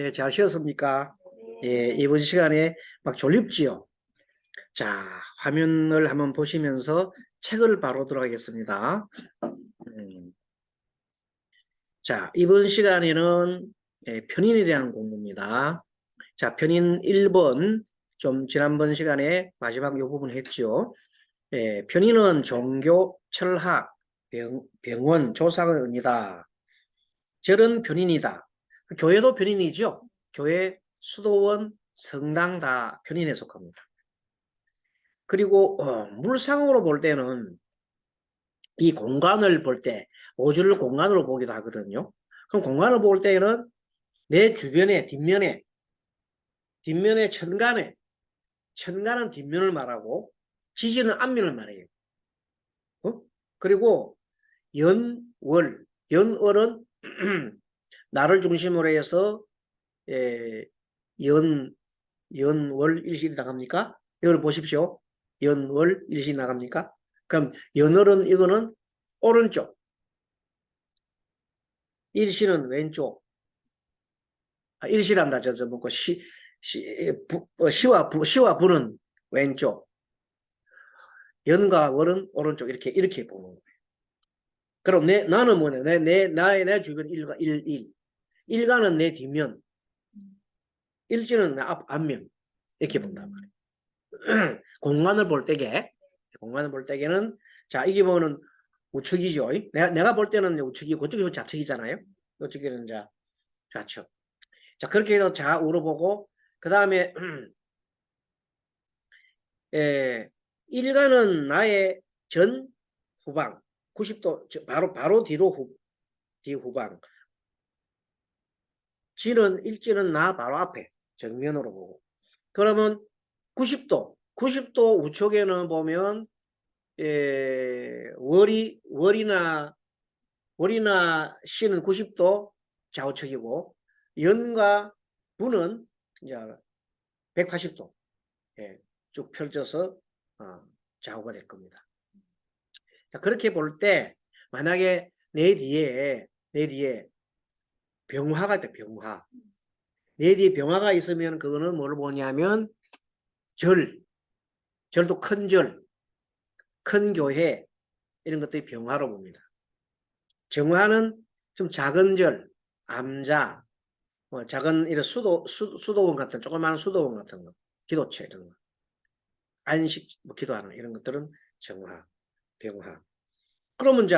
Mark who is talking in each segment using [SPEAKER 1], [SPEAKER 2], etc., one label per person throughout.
[SPEAKER 1] 예, 잘 쉬었습니까? 예, 이번 시간에 막 졸립지요? 자, 화면을 한번 보시면서 책을 바로 들어가겠습니다. 자, 이번 시간에는 편인에 대한 공부입니다. 자, 편인 1번, 좀 지난번 시간에 마지막 요 부분 했죠. 편인은 종교, 철학, 병원, 조상의 은이다. 절은 편인이다. 교회도 편인이죠. 교회, 수도원, 성당 다 편인에 속합니다. 그리고 물상으로 볼 때는 이 공간을 볼 때 오주를 공간으로 보기도 하거든요. 그럼 공간을 볼 때는 내 주변에 뒷면에 천간은 뒷면을 말하고 지지는 앞면을 말해요. 그리고 연월은 나를 중심으로 해서 연월 일신이 나갑니까? 이걸 보십시오. 연월 일신이 나갑니까? 그럼 연월은 이거는 오른쪽, 일신은 왼쪽. 일시란다. 저 뭐고 시와 부는 왼쪽, 연과 월은 오른쪽. 이렇게 보는 거예요. 그럼 나는 뭐냐? 내 주변 일가는 내 뒷면, 일지는 내 앞면. 이렇게 본단 말이에요. 공간을 볼 때에는 자, 이게 뭐는 우측이죠. 내가 볼 때는 우측이고 그쪽이 좌측이잖아요. 이쪽에는 좌측. 자, 그렇게 해서 좌우로 보고 그 다음에 일간은 나의 전 후방 90도 바로 뒤로 후방. 일지는 나 바로 앞에 정면으로 보고. 그러면 90도 우측에는 보면 월이나 C는 90도 좌우측이고 연과 부는 이제 180도 쭉 펼쳐서 좌우가 될 겁니다. 자, 그렇게 볼 때 만약에 내 뒤에 병화가 있다. 병화. 내 뒤에 병화가 있으면 그거는 뭘 보냐면 절도 큰 큰 교회 이런 것들이 병화로 봅니다. 정화는 좀 작은 절, 암자, 작은 이런 수도원 같은 조그마한 수도원 같은 거, 기도처 이런 거, 안식 기도하는 이런 것들은 정화, 병화. 그러면 이제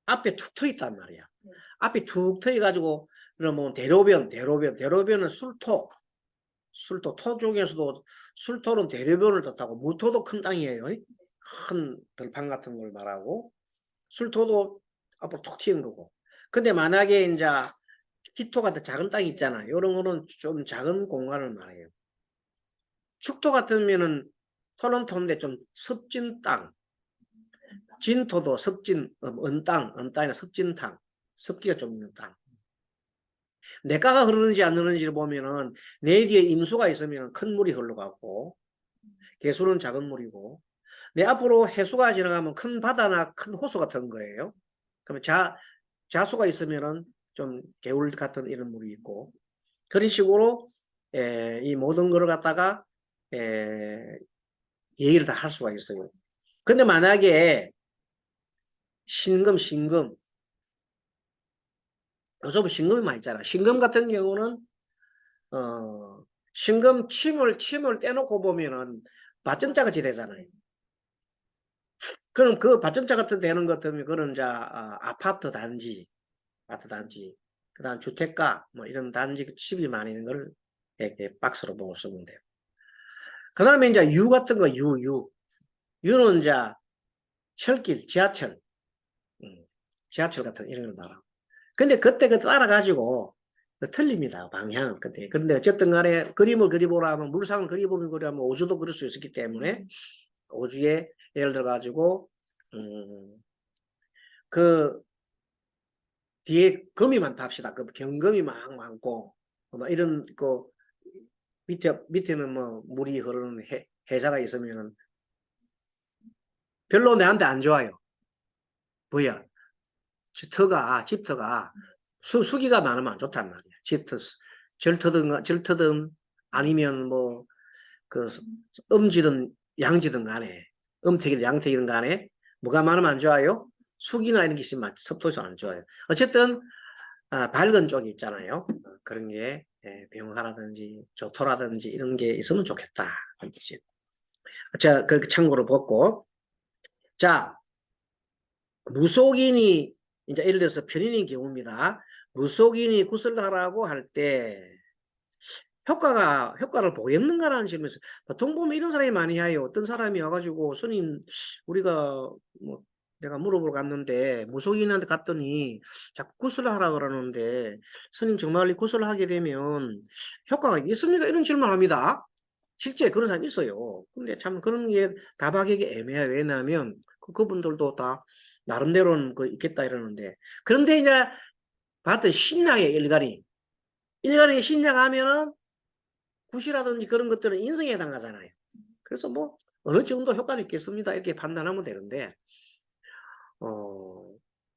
[SPEAKER 1] 앞에 툭 트여 있단 말이야. 앞에 툭 트여 가지고 그러면 대로변은 토 중에서도 술토는 대로변을 뜻하고 무토도 큰 땅이에요. 큰 들판 같은 걸 말하고 술토도 앞으로 톡 튀는 거고. 근데 만약에 이제 기토 같은 작은 땅이 있잖아. 이런 거는 좀 작은 공간을 말해요. 축토 같으면은 토는 토인데 좀 습진 땅. 진토도 습진, 은땅이나 습진 땅. 습기가 좀 있는 땅. 내가가 흐르는지 안 흐르는지를 보면은 내 뒤에 임수가 있으면 큰 물이 흘러가고 개수는 작은 물이고 내 앞으로 해수가 지나가면 큰 바다나 큰 호수 같은 거예요. 그러면 자수가 있으면은 좀 개울 같은 이런 물이 있고 그런 식으로 이 모든 걸 갖다가 얘기를 다 할 수가 있어요. 근데 만약에 신금 요즘 신금이 많이 있잖아. 신금 같은 경우는 신금 침을 떼놓고 보면은 밭전자가 지대잖아요. 그럼 그 밭전자 같은 되는 것 같으면 그런 아파트 단지, 그다음 주택가 뭐 이런 단지 집이 많이 있는 걸 이렇게 박스로 보고 쓰면 돼요. 그다음에 이제 유 같은 거 유는 이제 철길, 지하철 같은 이런 걸 말하고. 근데 그때 따라가지고 틀립니다. 방향은. 그런데 어쨌든 간에 그림을 그리보라 하면 물상을 그리보면 오주도 그릴 수 있었기 때문에 오주에 예를 들어 가지고 그 뒤에 금이 많다 합시다. 그 경금이 막 많고 이런 그 밑에는 뭐 물이 흐르는 해자가 있으면 별로 내한테 안 좋아요. 뭐야? 집터가 수기가 많으면 안 좋단 말이야. 절터든 아니면 뭐 그 음지든 양지든 간에 음택이든 양택이든 간에 뭐가 많으면 안 좋아요? 수기나 이런 게 있으면 습도에서 안 좋아요. 어쨌든 밝은 쪽이 있잖아요. 그런 게 병화라든지 조토라든지 이런 게 있으면 좋겠다. 자, 그렇게 참고로 보고 자, 무속인이 이제 예를 들어서 편인인 경우입니다. 무속인이 구슬하라고 할 때 효과를 보였는가라는 질문에서 보통 보면 이런 사람이 많이 해요. 어떤 사람이 와가지고 스님 우리가 뭐 내가 물어보러 갔는데 무속인한테 갔더니 자꾸 구슬을 하라 그러는데 스님 정말 구슬을 하게 되면 효과가 있습니까? 이런 질문을 합니다. 실제 그런 사람이 있어요. 근데 참 그런 게 답하기 애매해요. 왜냐하면 그분들도 다 나름대로는 그 있겠다 이러는데 그런데 이제 봤더니 신약의 일간이 신약하면은 굿이라든지 그런 것들은 인성에 해당하잖아요. 그래서 뭐 어느 정도 효과는 있겠습니다. 이렇게 판단하면 되는데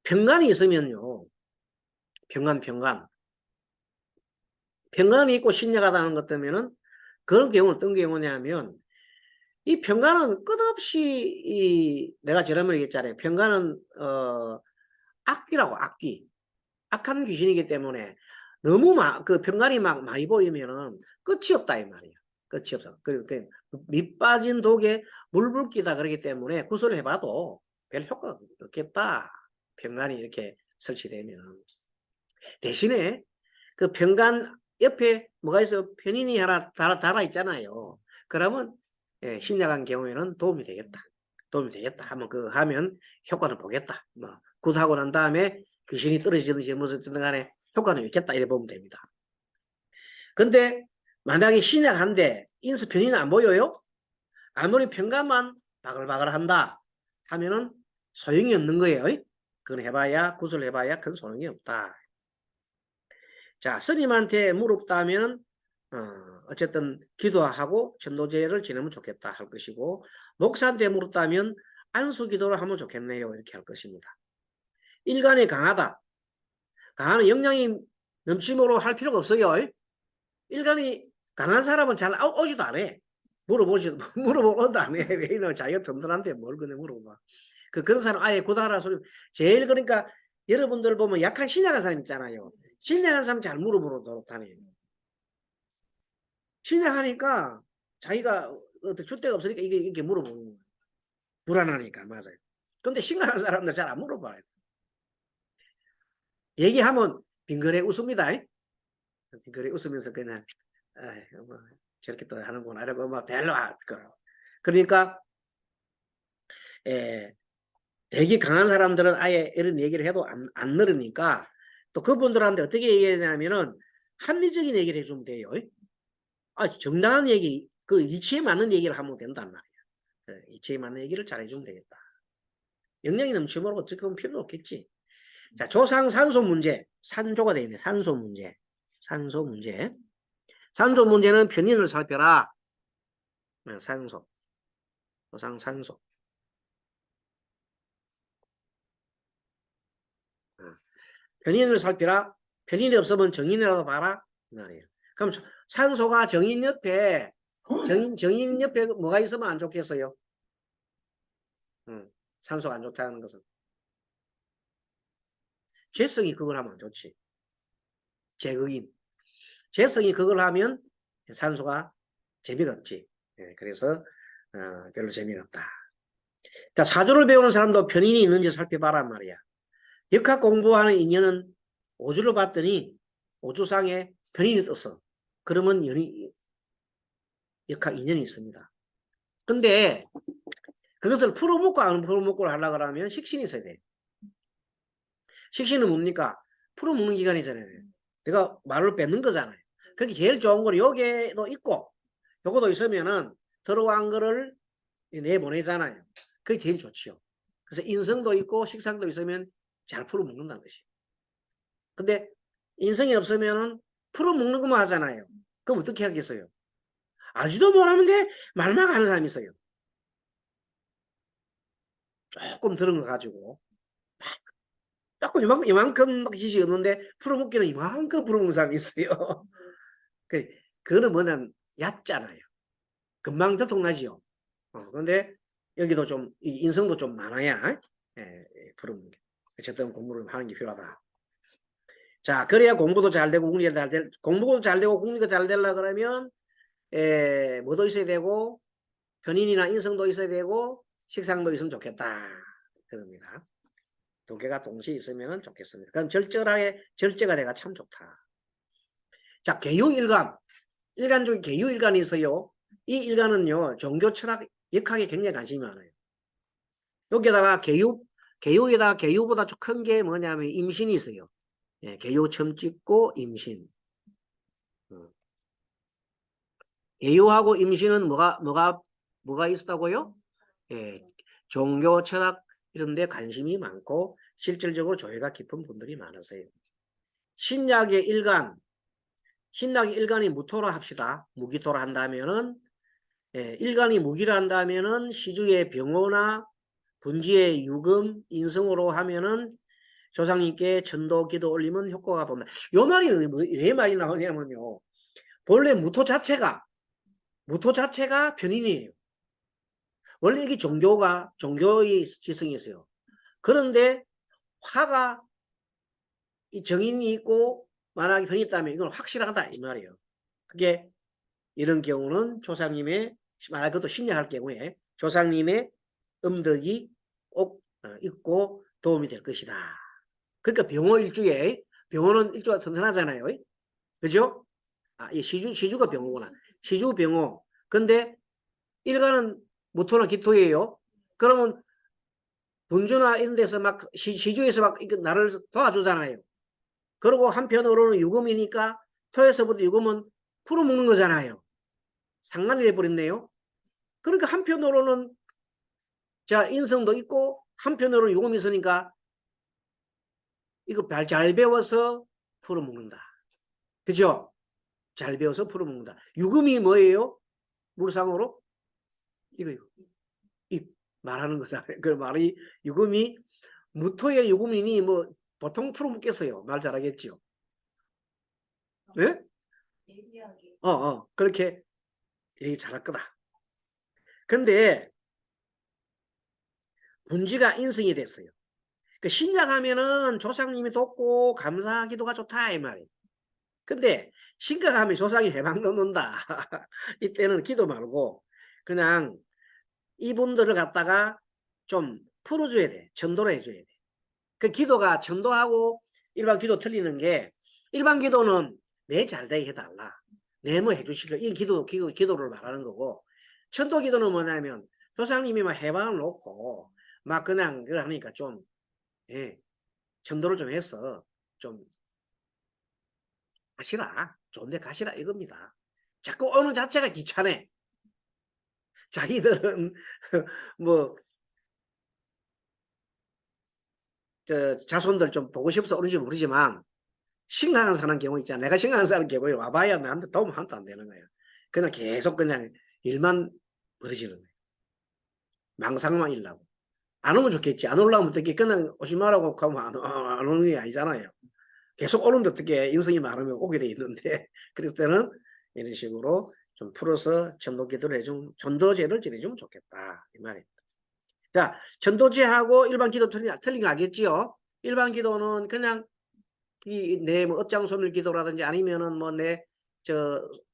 [SPEAKER 1] 평간이 있으면요. 평간이 있고 신약하다는 것 때문에는 그런 경우는 어떤 경우냐면 이 평간은 끝없이 내가 저번에 얘기했잖아요. 평간은 악귀라고 악귀. 악한 귀신이기 때문에 너무 그 평간이 막 많이 보이면은 끝이 없다 이 말이에요. 끝이 없어. 밑 빠진 독에 물 붓기다 그러기 때문에 구슬을 해봐도 별 효과가 없겠다. 평간이 이렇게 설치되면 대신에 그 평간 옆에 뭐가 있어 편인이 하나 달아 있잖아요. 그러면 신약한 경우에는 도움이 되겠다. 하면 하면 효과는 보겠다. 뭐 굿하고 난 다음에 귀신이 떨어지든지 무슨 간에 효과는 있겠다 이래 보면 됩니다. 근데 만약에 신약한데 인수 편인은 안 보여요? 아무리 평간만 바글바글 한다 하면은 소용이 없는 거예요. 그건 해봐야 굿을 해봐야 큰 소용이 없다. 자, 스님한테 물었다면 어쨌든 기도하고 전도제를 지내면 좋겠다 할 것이고 목사한테 물었다면 안수기도를 하면 좋겠네요 이렇게 할 것입니다. 일간이 강하다. 강한 영향이 넘침으로 할 필요가 없어요. 일간이 강한 사람은 잘 오지도 안 해. 물어보지도 안 해. 왜 이러면 자기가 든든한데 뭘 그냥 물어봐. 그런 사람 아예 고다라 소리. 제일 그러니까 여러분들 보면 약한 신약한 사람 있잖아요. 신약한 사람 잘 물어보도록 다녀요. 신약하니까 자기가 줄 데가 없으니까 이게 물어보는 거예요. 불안하니까 맞아요. 근데 심각한 사람들 잘 안 물어봐요. 얘기하면 빙그레 웃습니다. 빙그레 웃으면서 그냥 뭐 저렇게 또 하는구나 이러고 막 별로 그러니까 되게 강한 사람들은 아예 이런 얘기를 해도 안 늘으니까 또 그분들한테 어떻게 얘기하냐면은 합리적인 얘기를 해주면 돼요. 정당한 얘기 그 이치에 맞는 얘기를 하면 된단 말이야. 이치에 맞는 얘기를 잘 해주면 되겠다. 영향이 넘치면 어떻게 보면 필요 없겠지. 자, 조상 산소 문제. 산조가 되어 있네. 산소 문제. 산소 문제는 편인을 살펴라. 산소. 조상 산소. 편인을 살펴라. 편인이 없으면 정인이라도 봐라. 말이에요. 그럼 산소가 정인 옆에 뭐가 있으면 안 좋겠어요? 산소가 안 좋다는 것은 재성이 그걸 하면 안 좋지. 재성이 그걸 하면 산소가 재미가 없지. 그래서 별로 재미가 없다. 자, 사주를 배우는 사람도 편인이 있는지 살펴봐란 말이야. 역학 공부하는 인연은 오주를 봤더니 오주상에 편인이 떴어. 그러면 역학 인연이 있습니다. 근데 그것을 풀어먹고 안 풀어먹고를 하려고 하면 식신이 있어야 돼. 식신은 뭡니까? 풀어먹는 기간이잖아요. 내가 말을 뺏는 거잖아요. 그게 제일 좋은 거는 여기에도 있고 요거도 있으면은 들어간 거를 내보내잖아요. 그게 제일 좋지요. 그래서 인성도 있고 식상도 있으면 잘 풀어먹는다는 것이. 근데 인성이 없으면은 풀어먹는 것만 하잖아요. 그럼 어떻게 하겠어요? 알지도 못하는데 말만 하는 사람이 있어요. 조금 들은 거 가지고 조금 이만큼 지식이 없는데 풀어먹기는 이만큼 풀어먹는 사람이 있어요. 그거는 뭐냐면 얕잖아요. 금방 들통나지요. 그런데 여기도 좀 인성도 좀 많아야 풀어먹는 게. 어쨌든 공부를 하는 게 필요하다. 자, 그래야 공부도 잘 되고 국리가 잘 될, 공부도 잘 되고 국리가 잘 되려 그러면 뭐도 있어야 되고 편인이나 인성도 있어야 되고 식상도 있으면 좋겠다. 그럽니다. 두 개가 동시에 있으면 좋겠습니다. 그럼 절제가 돼가 참 좋다. 자, 개유일간. 일간 중에 개유일간이 있어요. 이 일간은요, 종교 철학 역학에 굉장히 관심이 많아요. 여기다가 개유에다가 개유보다 좀 큰 게 뭐냐면 임신이 있어요. 예, 개유 처음 찍고 임신. 개유하고 임신은 뭐가 있다고요? 예, 종교 철학 이런 데 관심이 많고 실질적으로 조예가 깊은 분들이 많으세요. 신약의 일간이 무토라 합시다. 무기토라 한다면은 일간이 무기라 한다면은 시주의 병호나 분지의 유금, 인성으로 하면은 조상님께 전도 기도 올리면 효과가 본다. 요 말이 왜 많이 나오냐면요. 본래 무토 자체가 편인이에요. 원래 이게 종교의 지성이 있어요. 그런데 화가 이 정인이 있고 만약에 편이 있다면 이건 확실하다 이 말이에요. 그게 이런 경우는 조상님의 만약 그것도 신뢰할 경우에 조상님의 음덕이 꼭 있고 도움이 될 것이다. 그러니까 병호는 일주가 튼튼하잖아요. 그죠? 이 시주가 병호구나. 시주 병호. 근데 일간은 무토나 기토예요. 그러면 분주나 이런 데서 막 시주에서 막 나를 도와주잖아요. 그리고 한편으로는 유금이니까 토에서부터 유금은 풀어먹는 거잖아요. 상관이 돼버렸네요. 그러니까 한편으로는 자 인성도 있고 한편으로는 유금이 있으니까 이거 잘 배워서 풀어먹는다. 그죠? 잘 배워서 풀어먹는다. 유금이 뭐예요? 물상으로? 이거. 이 말하는 거다. 그 말이 유금이 무토의 유금이니 뭐 보통 풀어먹겠어요. 말 잘하겠죠. 네? 그렇게 얘기 잘할 거다. 근데 분지가 인성이 됐어요. 그 신약하면은 조상님이 돕고 감사기도가 좋다 이 말이에요. 근데 신각하면 조상이 해방 넣는다. 이때는 기도 말고 그냥 이분들을 갖다가 좀 풀어줘야 돼. 전도를 해줘야 돼. 그 기도가 전도하고 일반 기도 틀리는 게 일반 기도는 내 잘되게 해달라. 내 뭐 해주시려. 이 기도를 말하는 거고 천도 기도는 뭐냐면 조상님이 막 해방을 놓고 막 그냥 그걸 하니까 좀 전도를 좀 해서 좀 가시라. 좋은데 가시라 이겁니다. 자꾸 오는 자체가 귀찮아. 자기들은 뭐 자손들 좀 보고 싶어서 오는지 모르지만 심각한 사는 경우 있잖아. 내가 심각한 사는 경우에 와봐야 나한테 도움 한도 안 되는 거야. 그냥 계속 그냥 일만 벌어지는 거야. 망상만 일라고. 안 오면 좋겠지. 안 올라오면 어떻게 그냥 오지 말라고 하면 안 오는 게 아니잖아요. 계속 오는데 어떻게 인성이 많으면 오게 돼 있는데 그래서 때는 이런 식으로 좀 풀어서 전도기도를 해주면 전도제를 지내주면 좋겠다 이 말입니다. 자, 전도제하고 일반 기도 틀린 거 알겠지요? 일반 기도는 그냥 내 뭐 업장소멸 기도라든지 아니면은 뭐 내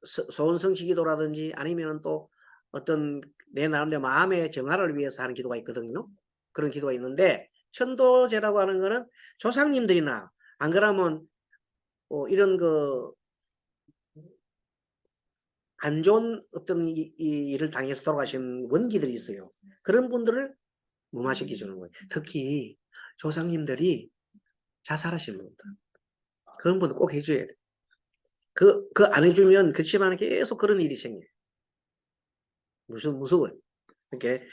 [SPEAKER 1] 소원성취 기도라든지 아니면은 또 어떤 내 나름대로 마음의 정화를 위해서 하는 기도가 있거든요. 그런 기도가 있는데 천도제라고 하는 거는 조상님들이나 안 그러면 이런 안 좋은 어떤 일을 당해서 돌아가신 원기들이 있어요. 그런 분들을 무마시켜 주는 거예요. 특히 조상님들이 자살하신 분들. 그런 분들 꼭 해줘야 돼. 그 안 해주면 그 집안에 계속 그런 일이 생겨요. 무서워요. 이렇게,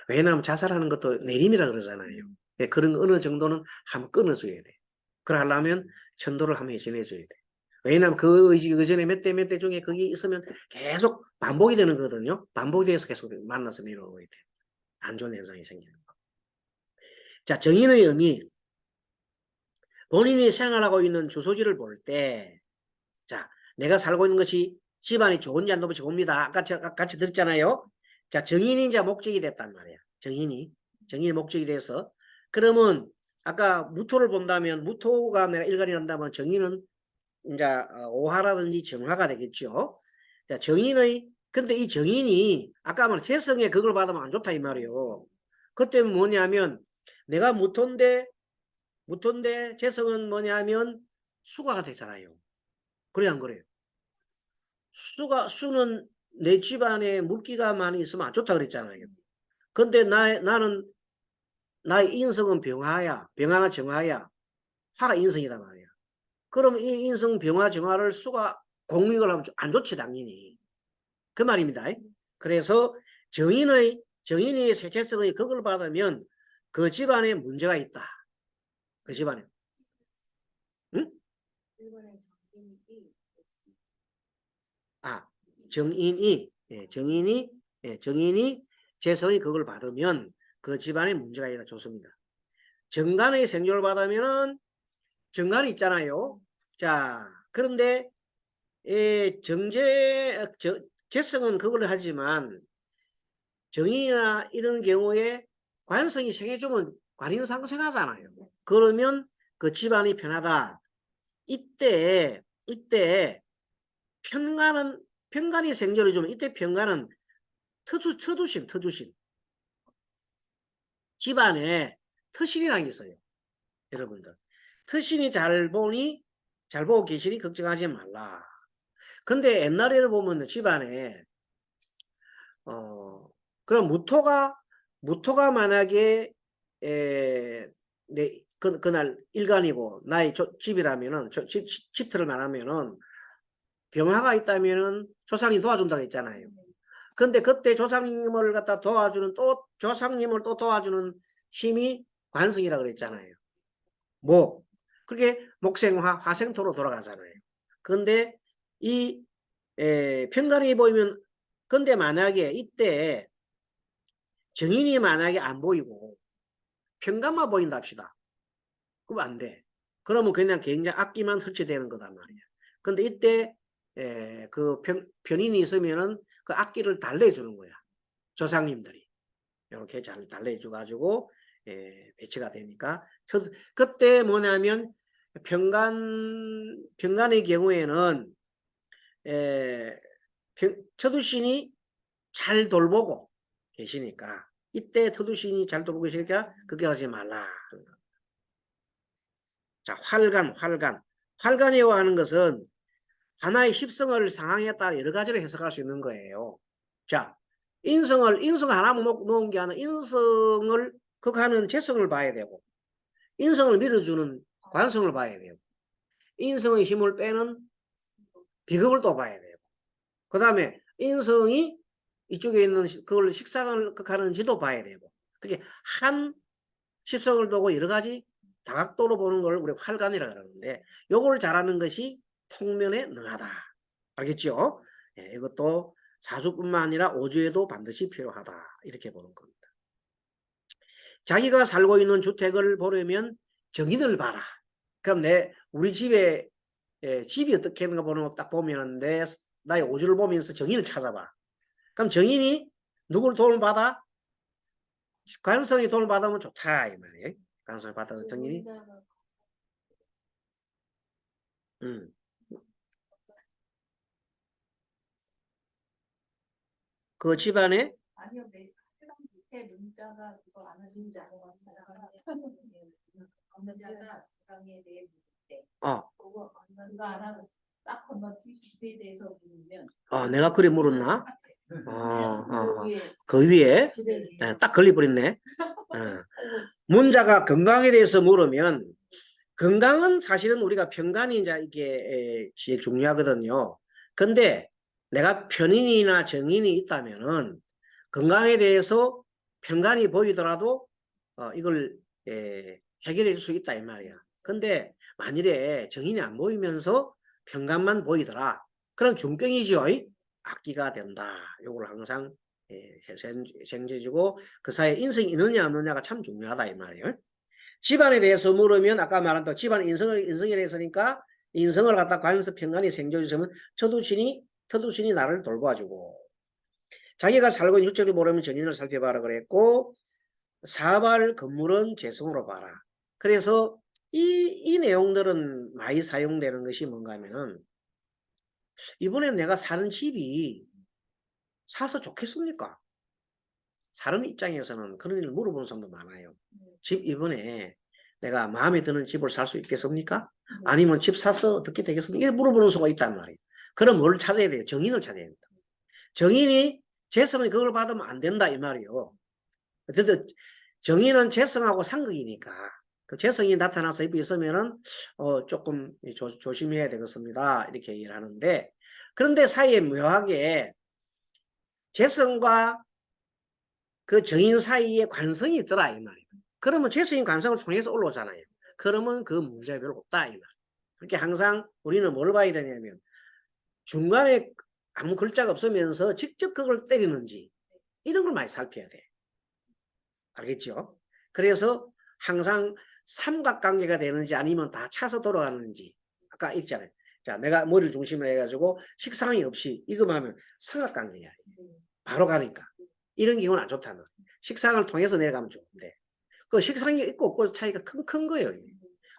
[SPEAKER 1] 왜냐하면 자살하는 것도 내림이라 그러잖아요. 그런 어느 정도는 한번 끊어줘야 돼. 그러려면 천도를 한번 해줘야 돼. 왜냐하면 그 전에 몇 대 중에 그게 있으면 계속 반복이 되는 거거든요. 반복이 돼서 계속 만나서 내려오게 돼. 안 좋은 현상이 생기는 거. 자, 정인의 의미. 본인이 생활하고 있는 주소지를 볼 때, 자, 내가 살고 있는 것이 집안이 좋은지 안 좋은지 봅니다. 아까 같이 들었잖아요. 자, 정인이 이제 목적이 됐단 말이야. 정인이 목적이 돼서. 그러면 아까 무토를 본다면 무토가 내가 일간이 난다면 정인은 이제 오화라든지 정화가 되겠죠. 자, 근데 이 정인이 아까 말한 재성에 그걸 받으면 안 좋다 이 말이에요. 그때 뭐냐면 내가 무토인데 재성은 뭐냐면 수가가 되잖아요. 그래 안 그래요? 수는 내 집안에 물기가 많이 있으면 안 좋다 그랬잖아요. 근데 나는 나의 인성은 병화야. 병화나 정화야. 화가 인성이단 말이야. 그럼 이 인성 병화 정화를 수가 공익을 하면 안 좋지 당연히. 그 말입니다. 그래서 정인의 세체성의 그걸 받으면 그 집안에 문제가 있다. 그 집안에. 응? 아, 정인이 재성이 그걸 받으면 그 집안에 문제가 있다. 좋습니다. 정간의 생존을 받으면은 정간이 있잖아요. 자, 그런데 재성은 그걸 하지만 정인이나 이런 경우에 관성이 생해주면 관인상생하잖아요. 그러면 그 집안이 편하다. 이때 편간이 생존을 주면 이때 편간은 터주신 집안에 터신이라는 게 있어요. 여러분들 터신이 잘 보고 계시니 걱정하지 말라. 근데 옛날에를 보면 집안에 그럼 무토가 만약에 그날 일간이고 나의 집이라면은 집터를 말하면은 병화가 있다면은 조상이 도와준다고 했잖아요. 근데 그때 조상님을 갖다 도와주는 조상님을 또 도와주는 힘이 관성이라 그랬잖아요. 그게 목생화 화생토로 돌아가잖아요. 근데 이 편간이 보이면 근데 만약에 이때 정인이 만약에 안 보이고 편간만 보인다 합시다. 그럼 안 돼. 그러면 그냥 굉장히 악기만 설치되는 거단 말이야. 근데 이때 그 편인이 있으면은 그 악기를 달래주는 거야. 조상님들이. 이렇게 잘 달래줘가지고 배치가 되니까. 그때 뭐냐면 편간의 경우에는 처두신이 잘 돌보고 계시니까 이때 터두신이 잘 돌보고 계시니까 그렇게 하지 말라. 자, 활간이라고 하는 것은 하나의 힙성을 상황에 따라 여러 가지로 해석할 수 있는 거예요. 자, 인성 하나만 놓은 게 아니라 인성을 극하는 재성을 봐야 되고 인성을 밀어주는 관성을 봐야 되고 인성의 힘을 빼는 비급을 또 봐야 되고 그 다음에 인성이 이쪽에 있는 그걸 식상을 극하는지도 봐야 되고 그게 한 십성을 보고 여러 가지 다각도로 보는 걸 우리가 활간이라 그러는데 요걸 잘하는 것이 통면에 능하다. 알겠죠? 이것도 사주뿐만 아니라 오주에도 반드시 필요하다. 이렇게 보는 겁니다. 자기가 살고 있는 주택을 보려면 정인을 봐라. 그럼 우리 집에 집이 어떻게 하는가 보는 거 딱 보면 나의 오주를 보면서 정인을 찾아봐. 그럼 정인이 누구를 도움을 받아? 관성이 도움을 받으면 좋다 이 말이에요. 관성을 받아서 정인이 그 집안에
[SPEAKER 2] 아니요, 밑에 문자가 그거 안 하신 문자가 강에 대해 묻을 그거 안 하고 딱 건너뛰기에 대해서 묻으면
[SPEAKER 1] 내가 그래 물었나? 그 위에 딱 걸려버렸네. 문자가 건강에 대해서 물으면 건강은 사실은 우리가 편간이 이제 이게 제일 중요하거든요. 근데 내가 편인이나 정인이 있다면은 건강에 대해서 편간이 보이더라도 이걸 해결해 줄 수 있다 이 말이야. 근데 만일에 정인이 안 보이면서 편간만 보이더라. 그럼 중병이죠. 악기가 된다. 요걸 항상 생제주고 그 사이에 인성이 있느냐 없느냐가 참 중요하다 이 말이에요. 집안에 대해서 물으면 아까 말한 또 집안 인성이라 했으니까 인성을 갖다 관서 평안히 생존해주면 터두신이 나를 돌봐주고 자기가 살고 있는 육적을 모르면 전인을 살펴봐라 그랬고 사발 건물은 재성으로 봐라. 그래서 이 내용들은 많이 사용되는 것이 뭔가 하면은 이번에 내가 사는 집이 사서 좋겠습니까? 사는 입장에서는 그런 일을 물어보는 사람도 많아요. 집 이번에 내가 마음에 드는 집을 살 수 있겠습니까? 아니면 집 사서 어떻게 되겠습니까? 이렇게 물어보는 수가 있단 말이에요. 그럼 뭘 찾아야 돼요? 정인을 찾아야 됩니다. 정인이 재성은 그걸 받으면 안 된다 이 말이에요. 어쨌든 정인은 재성하고 상극이니까 그 재성이 나타나서 입에 있으면은 조금 조심해야 되겠습니다. 이렇게 얘기를 하는데 그런데 사이에 묘하게 재성과 그 정인 사이에 관성이 있더라 이 말이에요. 그러면 재성이 관성을 통해서 올라오잖아요. 그러면 그 문제가 별로 없다 이 말. 그렇게 항상 우리는 뭘 봐야 되냐면 중간에 아무 글자가 없으면서 직접 그걸 때리는지 이런 걸 많이 살펴야 돼. 알겠죠? 그래서 항상 삼각관계가 되는지 아니면 다 차서 돌아가는지 아까 있잖아요. 자, 내가 머리를 중심으로 해가지고 식상이 없이 이거만 하면 삼각관계야. 바로 가니까. 이런 경우는 안 좋다는. 식상을 통해서 내려가면 좋은데 그 식상이 있고 없고 차이가 큰 거예요.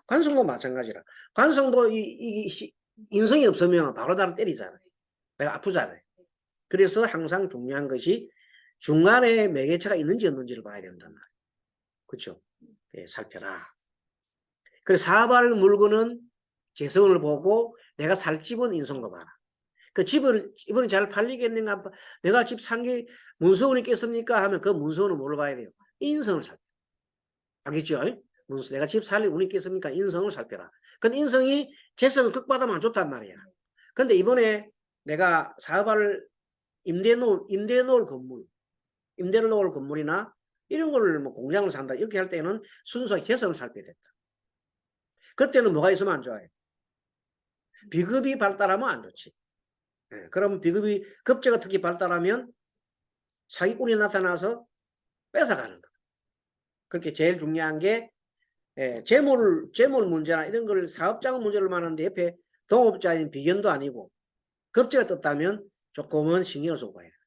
[SPEAKER 1] 관성도 마찬가지라. 관성도 인성이 없으면 바로 나를 때리잖아요. 내가 아프잖아요. 그래서 항상 중요한 것이 중간에 매개체가 있는지 없는지를 봐야 된단 말이에요. 그렇죠? 예, 살펴라. 그래서 사발 물건은 재성을 보고 내가 살 집은 인성도 봐라. 그 집을 이번에 잘 팔리겠는가? 내가 집 산 게 문서운이 있겠습니까? 하면 그 문서운은 뭘 봐야 돼요? 인성을 살펴. 알겠죠? 내가 집 살 운이 있겠습니까? 인성을 살펴라. 근데 인성이 재성을 극받으면 안 좋단 말이야. 근데 이번에 내가 사업을 임대 놓을 건물이나 이런 걸 뭐 공장을 산다 이렇게 할 때는 순수하게 재성을 살펴야 된다. 그때는 뭐가 있으면 안 좋아요? 비급이 발달하면 안 좋지. 예, 그럼 비급이 급제가 특히 발달하면 사기꾼이 나타나서 뺏어가는 거. 그렇게 제일 중요한 게 재물 문제나 이런 걸 사업장 문제를 많은데 옆에 동업자인 비견도 아니고 급제가 떴다면 조금은 신경을 쓰고 봐야 됩니다.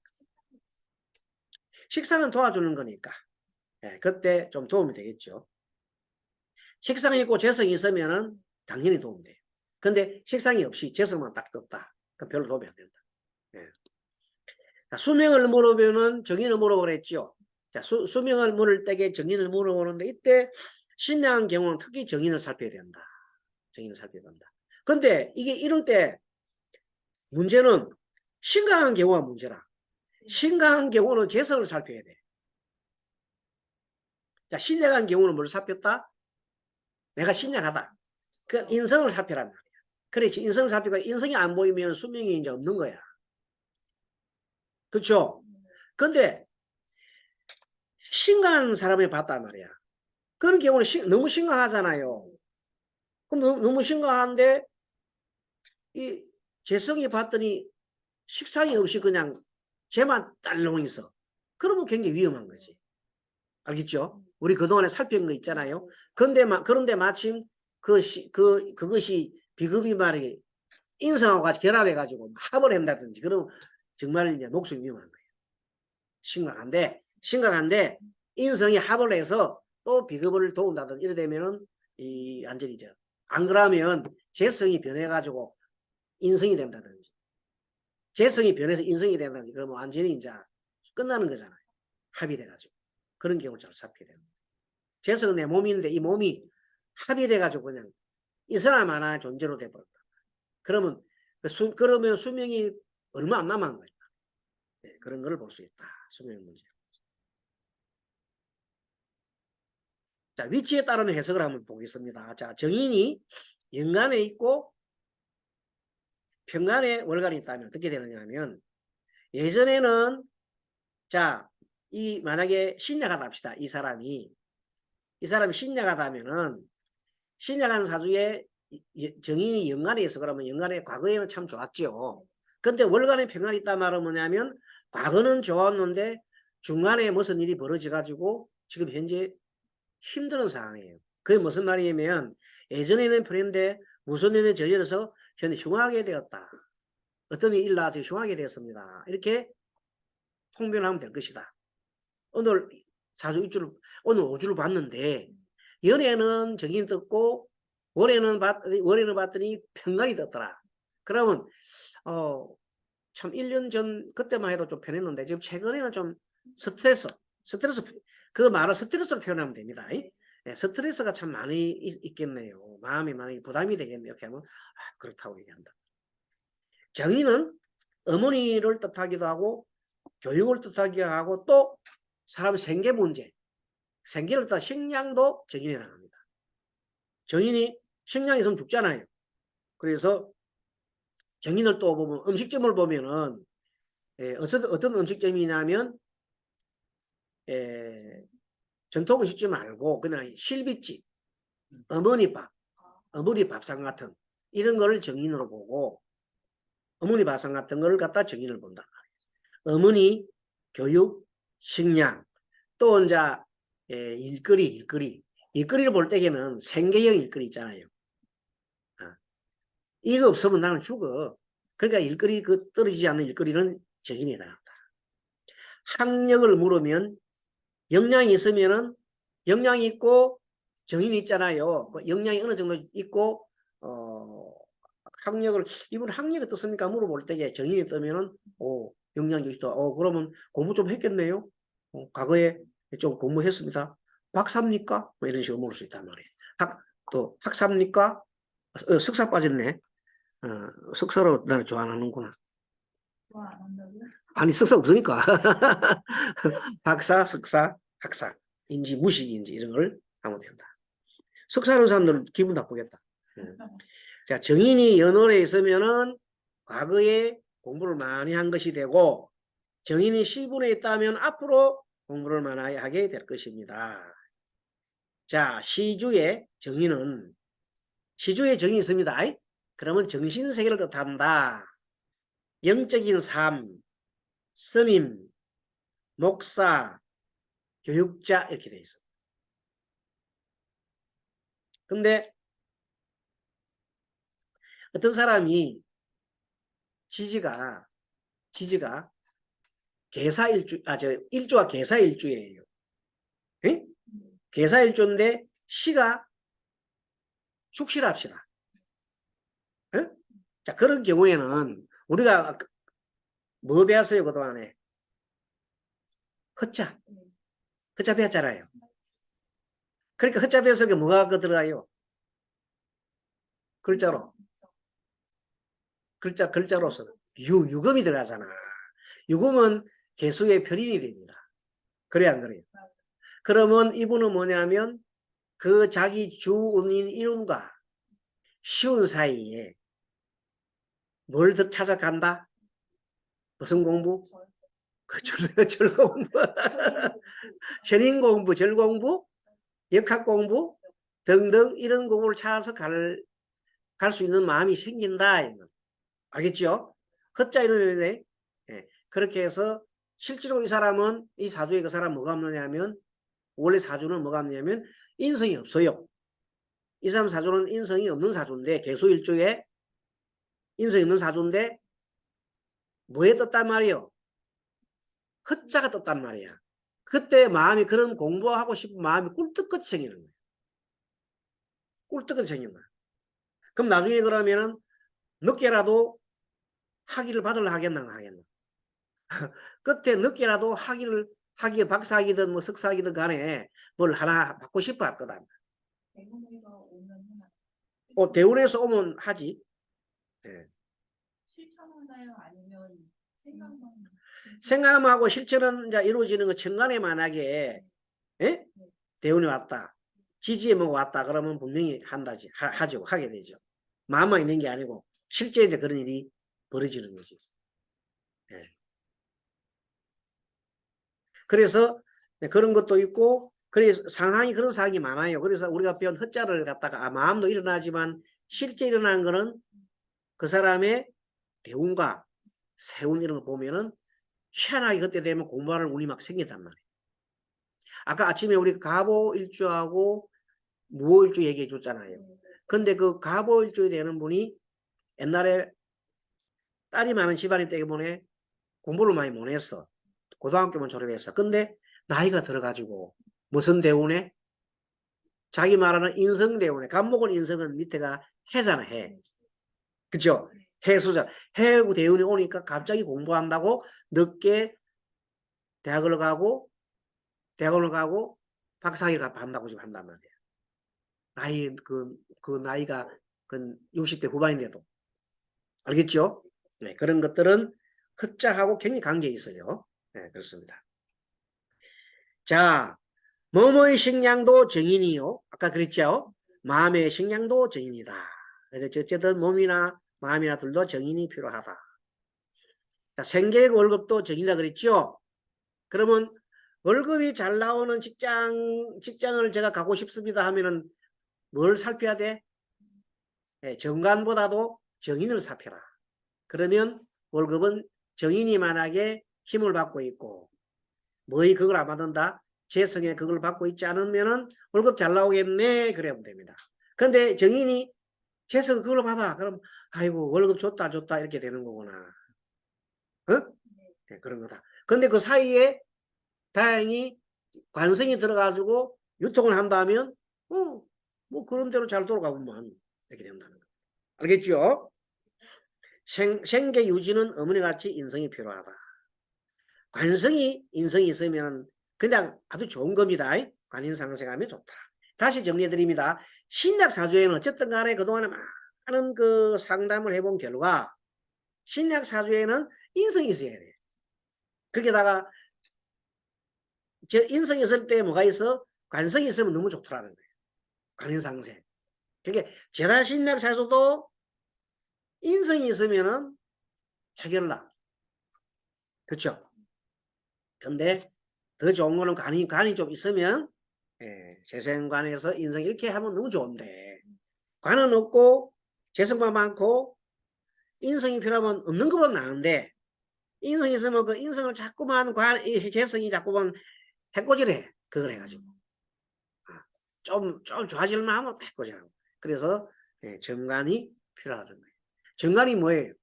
[SPEAKER 1] 식상은 도와주는 거니까 그때 좀 도움이 되겠죠. 식상이 있고 재성이 있으면은 당연히 도움이 돼요. 근데 식상이 없이 재성만 딱 떴다. 그럼 별로 도움이 안 된다. 수명을 물어보면 정인을 물어보랬죠. 자, 수명을 물을 때에 정인을 물어보는데 이때 신령한 경우는 특히 정인을 살펴야 된다. 정인을 살펴야 된다. 근데 이게 이럴 때 문제는 심각한 경우가 문제라. 심각한 경우는 재성을 살펴야 돼. 자, 신령한 경우는 뭘 살폈다? 내가 신령하다. 그 인성을 살펴란 말이야. 그렇지. 인성을 살피고 인성이 안 보이면 수명이 이제 없는 거야. 그렇죠? 근데 심각한 사람이 봤단 말이야. 그런 경우는 너무 심각하잖아요. 그럼 너무 심각한데 이 재성이 봤더니 식상이 없이 그냥 쟤만 딸렁 있어. 그러면 굉장히 위험한 거지. 알겠죠? 우리 그동안에 살핀 거 있잖아요. 그런데 마침 그것이 비급이 말이 인성하고 같이 결합해가지고 합을 한다든지 그러면 정말 이제 목숨이 위험한 거예요. 심각한데 인성이 합을 해서 또 비급을 도운다든지 이래 되면은 이 완전히죠. 안 그러면 재성이 변해가지고 인성이 된다든지 재성이 변해서 인성이 된다든지 그러면 완전히 이제 끝나는 거잖아요. 합의돼가지고 그런 경우를 잘 살펴야 됩니다. 재성은 내 몸이 있는데 이 몸이 합의돼가지고 그냥 있으나 마나 존재로 돼버렸다. 그러면 그러면 수명이 얼마 안 남은 거예요. 네, 그런 걸 볼 수 있다. 수명 문제. 자, 위치에 따른 해석을 한번 보겠습니다. 자, 정인이 연간에 있고 평간에 월간이 있다면 어떻게 되느냐 하면 예전에는 자, 만약에 신약하다 합시다. 이 사람이 신약하다 하면은 신약한 사주에 정인이 연간에 있어 그러면 연간에 과거에는 참 좋았죠. 근데 월간에 평간이 있다 말은 뭐냐면 과거는 좋았는데 중간에 무슨 일이 벌어져 가지고 지금 현재 힘든 상황이에요. 그게 무슨 말이냐면 예전에는 편인데 무슨 일을 저질러서 현재 흉하게 되었다. 어떤 일이 일어나 지금 흉하게 되었습니다. 이렇게 통변을 하면 될 것이다. 오늘 사주 일주를 오늘 5주를 봤는데 연애는 정인이 떴고 월에는 봤더니 편관이 떴더라. 그러면 참 1년 전 그때만 해도 좀 편했는데 지금 최근에는 좀 스트레스 그 말을 스트레스로 표현하면 됩니다. 네, 스트레스가 참 많이 있겠네요. 마음이 많이 부담이 되겠네요. 이렇게 하면 그렇다고 얘기한다. 정의는 어머니를 뜻하기도 하고 교육을 뜻하기도 하고 또 사람의 생계 문제, 생계를 뜻한 식량도 정인에 해당합니다. 정인이 식량이 있으면 죽잖아요. 그래서 정인을 또 보면 음식점을 보면은 어떤 음식점이냐면 전통 음식점 말고 그냥 실비집, 어머니 밥상 같은 이런 거를 정인으로 보고 어머니 밥상 같은 걸 갖다 정인을 본다. 어머니, 교육, 식량, 또 이제 일거리를 볼 때에는 생계형 일거리 있잖아요. 이거 없으면 나는 죽어. 그러니까 일거리 떨어지지 않는 일거리는 정인이 나간다. 학력을 물으면 역량이 있으면은 역량이 있고 정인이 있잖아요. 역량이 어느 정도 있고 학력을 이분 학력이 어떻습니까? 물어볼 때에 정인이 뜨면은 역량이 있다. 그러면 공부 좀 했겠네요. 과거에 좀 공부했습니다. 박사입니까? 뭐 이런 식으로 물을 수 있단 말이에요. 또 학사입니까? 석사 빠졌네. 석사로 나를 좋아 안 하는구나.
[SPEAKER 2] 좋아 안 한다고요?
[SPEAKER 1] 아니 석사 없으니까. 박사, 석사, 학사인지 무식인지 이런 걸 하면 된다. 석사하는 사람들은 기분 나쁘겠다. 자, 정인이 연월에 있으면은 과거에 공부를 많이 한 것이 되고 정인이 시분에 있다면 앞으로 공부를 많이 하게 될 것입니다. 자, 시주의 정인이 있습니다. 그러면 정신세계를 뜻한다. 영적인 삶, 스님, 목사, 교육자 이렇게 되어 있습니다. 근데 어떤 사람이 지지가 일주가 계사일주예요. 에? 계사일주인데 시가 축실합시다. 에? 자, 그런 경우에는 우리가 뭐 배웠어요 그동안에? 허자 배웠잖아요. 그러니까 허자 배워서 뭐가 들어가요? 글자로서 유금이 들어가잖아. 유금은 개수의 별인이 됩니다. 그래 안 그래요? 그러면 이분은 뭐냐면 그 자기 주운인 이름과 시운 사이에 뭘 더 찾아간다? 무슨 공부? 절 공부, 현인 공부, 절 공부, 역학 공부 등등 이런 공부를 찾아서 갈 수 있는 마음이 생긴다. 알겠죠? 헛자 이런 그렇게 해서 실제로 이 사람은 이 사주에 그 사람 뭐가 없느냐면 원래 사주는 뭐가 없느냐면 인성이 없어요. 이 사람 사주는 인성이 없는 사주인데 계수일주에 인성이 없는 사주인데 뭐에 떴단 말이요? 헛자가 떴단 말이야. 그때 마음이 그런 공부하고 싶은 마음이 꿀떡같이 생기는 거예요. 꿀떡같이 생기는 거야. 그럼 나중에 그러면은 늦게라도 학위를 받으려 하겠나 안 하겠나? 그때 늦게라도 학위를 박사학위든 뭐 석사학위든 간에 뭘 하나 받고 싶어 할 거다.
[SPEAKER 2] 대구에서 오면
[SPEAKER 1] 대운에서 오면 하지. 네.
[SPEAKER 2] 실천하나요? 아니면 생각만?
[SPEAKER 1] 생각하고 실천은 이제 이루어지는 거 천간에 만약에 대운이 왔다. 지지에 뭐 왔다 그러면 분명히 하죠. 하게 되죠. 마음만 있는 게 아니고 실제 이제 그런 일이 벌어지는 거지. 네. 그래서 그런 것도 있고 그래서 그런 상황이 많아요. 그래서 우리가 배운 헛자를 갖다가 마음도 일어나지만 실제 일어난 거는 그 사람의 대운과 세운 이런 거 보면은 희한하게 그때 되면 공부하는 운이 막 생긴단 말이에요. 아까 아침에 우리 갑오 일주하고 무호일주 얘기해 줬잖아요. 근데 그 갑오일주에 되는 분이 옛날에 딸이 많은 집안이기 때문에 공부를 많이 못 했어. 고등학교만 졸업했어. 근데 나이가 들어가지고 무슨 대운에? 자기 말하는 인성대운에, 갑목은 인성은 밑에가 해잖아, 해. 그죠? 해수자. 해구 대운이 오니까 갑자기 공부한다고 늦게 대학을 가고 박사학위를 한다고 지금 한단 말이야. 그 나이가 그 60대 후반인데도. 알겠죠? 네, 그런 것들은 흑자하고 굉장히 관계 있어요. 네, 그렇습니다. 자, 뭐뭐의 식량도 정인이요. 아까 그랬죠? 마음의 식량도 정인이다. 어쨌든 몸이나 마음이나 둘도 정인이 필요하다. 자, 생계액 월급도 정인이다 그랬죠? 그러면 월급이 잘 나오는 직장을 제가 가고 싶습니다 하면은 뭘 살펴야 돼? 네, 정관보다도 정인을 살펴라. 그러면 월급은 정인이 만약에 힘을 받고 있고 뭐의 그걸 안 받는다? 재성에 그걸 받고 있지 않으면은 월급 잘 나오겠네 그러면 됩니다. 근데 정인이 재성 그걸 받아 그럼 아이고 월급 줬다 이렇게 되는 거구나. 어? 네, 그런 거다. 근데 그 사이에 다행히 관성이 들어가지고 유통을 한다면 뭐 그런 대로 잘 돌아가고만 이렇게 된다는 거. 알겠죠? 생계 유지는 어머니같이 인성이 필요하다. 관성이 인성이 있으면 그냥 아주 좋은 겁니다. 관인상생하면 좋다. 다시 정리해 드립니다. 신약사주에는 어쨌든 간에 그동안에 많은 그 상담을 해본 결과 신약사주에는 인성이 있어야 돼. 거기다가 저 인성이 있을 때 뭐가 있어? 관성이 있으면 너무 좋더라는 거예요. 관인상생. 그러니까 제다 신약사주도 인성이 있으면은 해결나. 그렇죠? 근데 더 좋은 거는 관이 좀 있으면 재생관에서 인성 이렇게 하면 너무 좋은데 관은 없고 재성만 많고 인성이 필요하면 없는 것보다 나은데 인성이 있으면 그 인성을 자꾸만 재성이 자꾸만 해코지를 그걸 해가지고 좀 좋아질만 하면 해코지하고 그래서 정관이 필요하다는 거예요. 정관이 뭐예요?